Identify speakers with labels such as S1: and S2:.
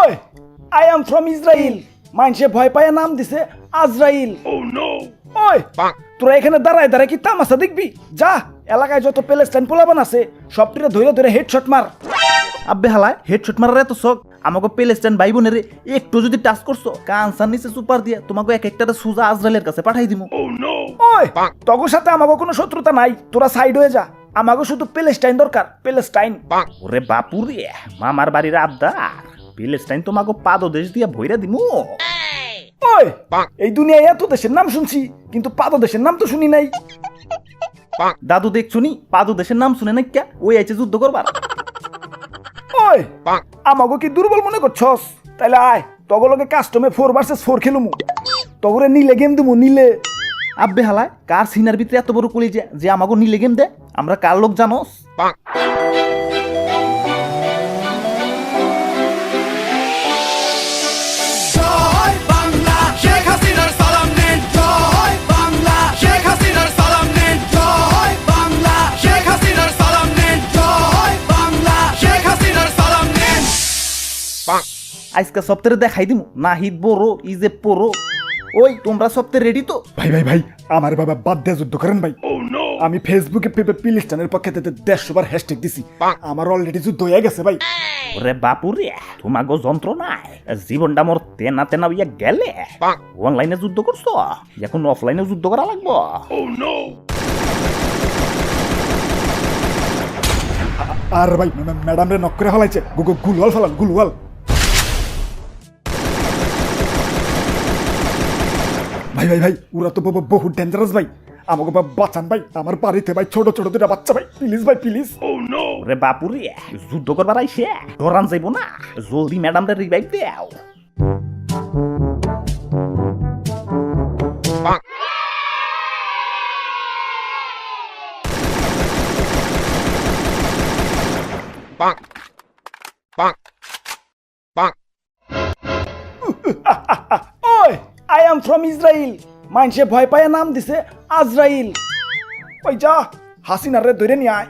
S1: ওই I am from Israel মানুষে ভয় পায় নাম দিছে আজরাইল ওই তোরা এখানে দাঁড়ায় দাঁড়ায় কি তামাশা দেখবি যা এলাকায় যত প্যালেস্টাইন পোলাবান আছে সবটিরে ধরে ধরে হেডশট মার।
S2: আব্বে হালায় হেডশট মারার এত শখ আমাকে প্যালেস্টাইন ভাই বোনের একটু যদি টাচ করছো কানসার নিচে সুপার দিয়ে তোমাকে এক একটা সুজা আজরাইলের কাছে পাঠাই দিমু।
S1: ওই তগর সাথে আমাকে কোনো শত্রুতা নাই, তোরা সাইড হয়ে যা, আমাকে শুধু প্যালেস্টাইন দরকার, প্যালেস্টাইন।
S2: ওরে বাপুরে মামার বাড়ির আবদার প্যালেস্টাইন তোমাকে পাদদেশ দিয়ে ভইরা দিমু।
S1: ওই এই দুনিয়ায় এত দেশের নাম শুনছি কিন্তু পাদদেশের নাম তো শুনি নাই।
S2: দাদু দেখছুনি পাদদেশের নাম শুনে না কে ওই আইছে যুদ্ধ করবার।
S1: ওই আমাকে কি দুর্বল মনে করছস? তাইলে আয় তগলকে কাস্টমে 4 ভার্সেস 4 খেলুমু, তগরে নিলে গেম দিমু নিলে।
S2: আব্বে হালায় কার সিনার ভিতরে এত বড় কলি যে আমাকে নিলে গেম দে? আমরা কার লোক জানোস? আজকে সপ্তাহে দেখাই দিমু নাহিদ বড় ইজে পড়ো। ওই তোমরা সপ্তাহে রেডি তো?
S1: ভাই ভাই ভাই আমার বাবা বাদ দিয়ে যুদ্ধ করেন ভাই। আমি ফেসবুকে প্যালেস্টাইনের পক্ষে 150 বার হ্যাশট্যাগ দিছি, আমার অলরেডি যুদ্ধ হয়ে গেছে ভাই।
S2: ওরে বাপুরে তোমাগো যন্ত্রণায় জীবনটা মোর তেনা তেনা হইয়া গেলে। অনলাইনে যুদ্ধ করছো, এখন অফলাইনে যুদ্ধ করা লাগবো।
S1: আর ভাই ম্যাডাম রে নক করে ফেলাইছে, গুলওয়াল ফেলান গুলওয়াল। ভাই ভাই ভাই ওরা তো বহু ডেঞ্জারাস ভাই, আমাকে বাঁচান ভাই, আমার বাড়িতে ভাই ছোট ছোট দুটা বাচ্চা ভাই, প্লিজ ভাই প্লিজ।
S2: ওরে বাপুরে যুদ্ধ করবার আইছে ধরান যাইব না, জলদি ম্যাডাম রে রিভাইভ দাও।
S1: ওই আই এম ফ্রম ইসরায়েল মানুষে ভয় পায় নাম দিছে আজরাইল। ওই যা হাসিনার রে ধরে নিয়ে আয়।